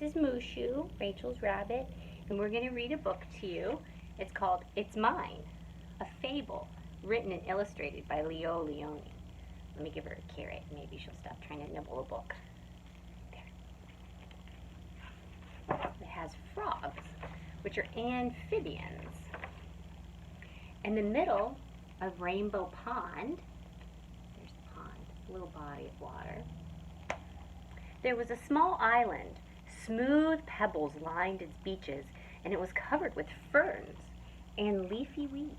is Mushu, Rachel's rabbit, and we're going to read a book to you. It's called It's Mine, a fable written and illustrated by Leo Leone. Let me give her a carrot. Maybe she'll stop trying to nibble a book. There. It has frogs, which are amphibians. In the middle of Rainbow Pond, there's the pond, a little body of water, there was a small island. Smooth pebbles lined its beaches, and it was covered with ferns and leafy weeds.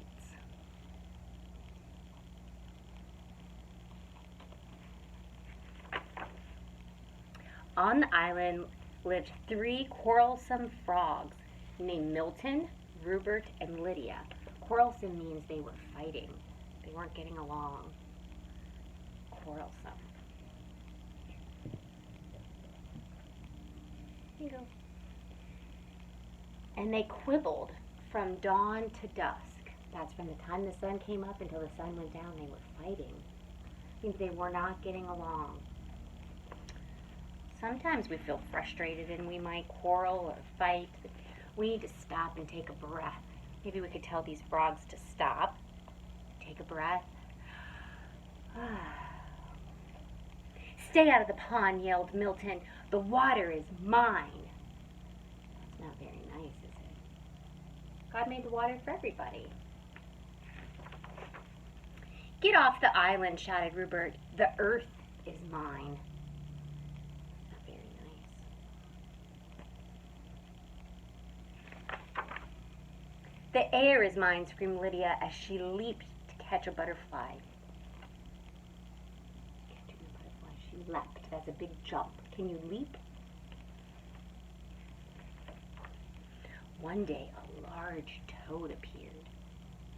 On the island lived 3 quarrelsome frogs named Milton, Rupert, and Lydia. Quarrelsome means they were fighting. They weren't getting along. Quarrelsome. Here you go. And they quibbled from dawn to dusk. That's from the time the sun came up until the sun went down. They were fighting. It means they were not getting along. Sometimes we feel frustrated and we might quarrel or fight. We need to stop and take a breath. Maybe we could tell these frogs to stop. Take a breath. Stay out of the pond, yelled Milton. The water is mine. That's not very nice, is it? God made the water for everybody. Get off the island, shouted Rupert. The earth is mine. Not very nice. The air is mine, screamed Lydia as she leaped to catch a butterfly. She leapt. That's a big jump. Can you leap? One day, a large toad appeared.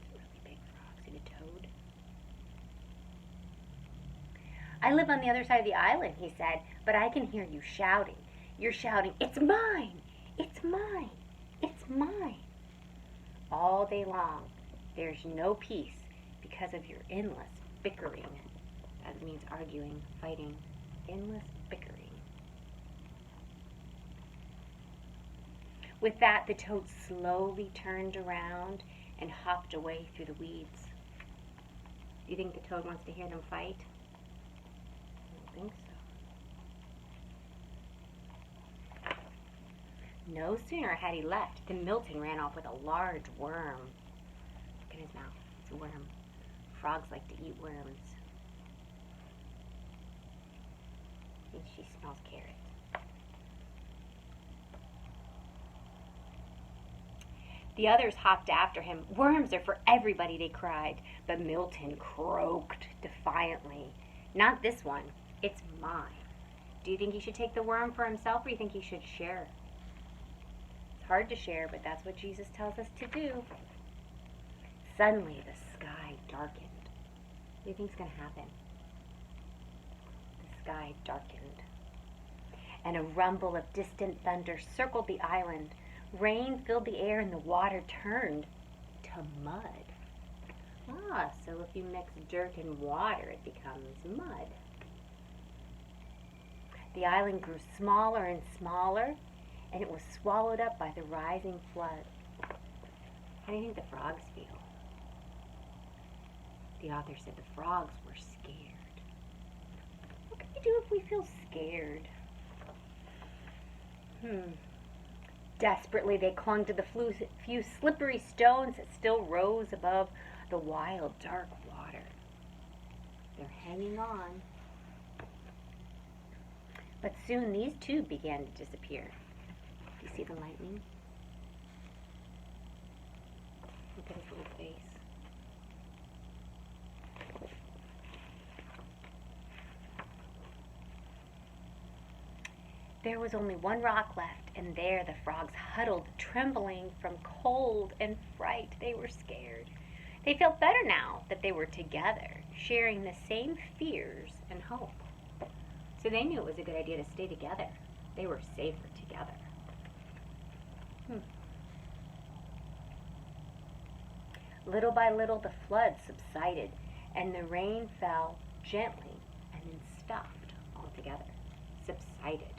It's a really big frog. See the toad? I live on the other side of the island, he said, but I can hear you shouting. You're shouting, it's mine! It's mine! It's mine! All day long, there's no peace because of your endless bickering. That means arguing, fighting, endless bickering. With that, the toad slowly turned around and hopped away through the weeds. Do you think the toad wants to hear them fight? I don't think so. No sooner had he left than Milton ran off with a large worm. Look at his mouth. It's a worm. Frogs like to eat worms. I think she smells carrots. The others hopped after him. Worms are for everybody, they cried. But Milton croaked defiantly. Not this one. It's mine. Do you think he should take the worm for himself, or do you think he should share? It's hard to share, but that's what Jesus tells us to do. Suddenly, the sky darkened. What do you think is going to happen? The sky darkened, and a rumble of distant thunder circled the island. Rain filled the air and the water turned to mud. So if you mix dirt and water, it becomes mud. The island grew smaller and smaller, and it was swallowed up by the rising flood. How do you think the frogs feel? The author said the frogs were scared. What can we do if we feel scared? Desperately, they clung to the few slippery stones that still rose above the wild, dark water. They're hanging on. But soon these too began to disappear. Do you see the lightning? Look at his little face. There was only one rock left, and there the frogs huddled, trembling from cold and fright. They were scared. They felt better now that they were together, sharing the same fears and hope. So they knew it was a good idea to stay together. They were safer together. Little by little, the flood subsided, and the rain fell gently and then stopped altogether. Subsided.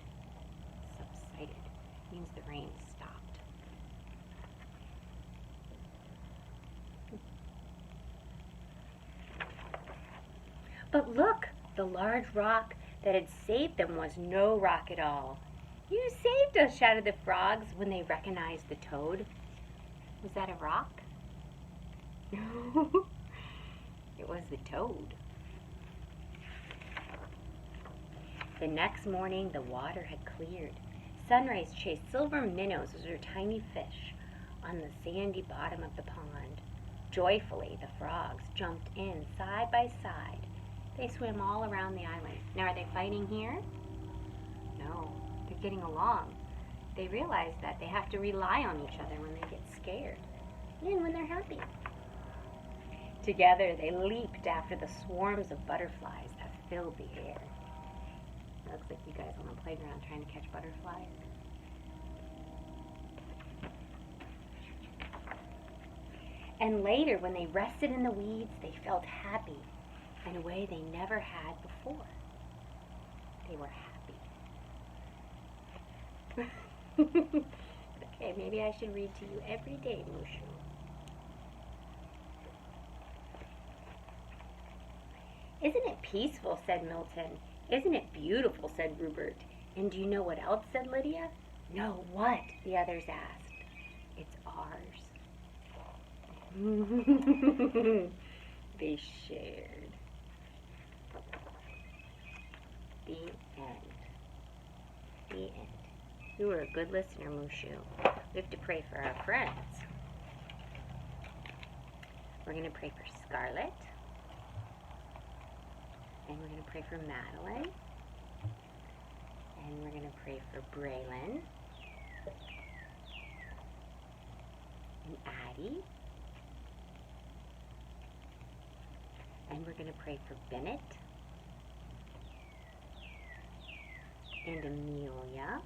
But look, the large rock that had saved them was no rock at all. You saved us, shouted the frogs when they recognized the toad. Was that a rock? No, it was the toad. The next morning, the water had cleared. Sunrise chased silver minnows as her tiny fish on the sandy bottom of the pond. Joyfully, the frogs jumped in side by side. They swam all around the island. Now, are they fighting here? No, they're getting along. They realize that they have to rely on each other when they get scared and when they're happy. Together, they leaped after the swarms of butterflies that filled the air. It looks like you guys on the playground trying to catch butterflies. And later, when they rested in the weeds, they felt happy in a way they never had before. They were happy. Okay, maybe I should read to you every day, Mushu. Isn't it peaceful, said Milton. Isn't it beautiful, said Rupert. And do you know what else, said Lydia. No, what? The others asked. It's ours. They shared. The end. The end. You were a good listener, Mushu. We have to pray for our friends. We're going to pray for Scarlet. And we're going to pray for Madeline. And we're going to pray for Braylon. And Addie. And we're going to pray for Bennett. And Amelia.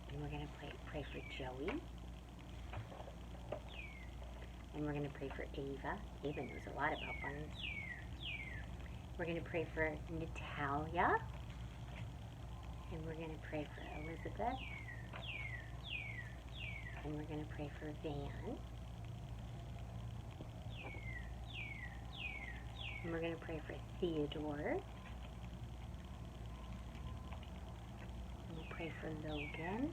And we're going to pray for Joey. And we're going to pray for Ava. Ava knows a lot about bunnies. We're going to pray for Natalia. And we're going to pray for Elizabeth. And we're going to pray for Van. And we're going to pray for Theodore. And we'll pray for Logan.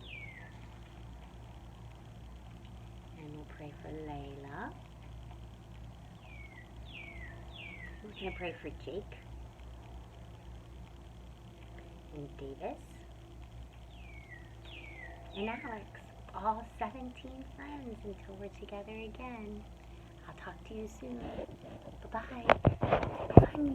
And we'll pray for Layla. We're going to pray for Jake. And Davis. And Alex. All 17 friends until we're together again. I'll talk to you soon. Bye-bye. Bye,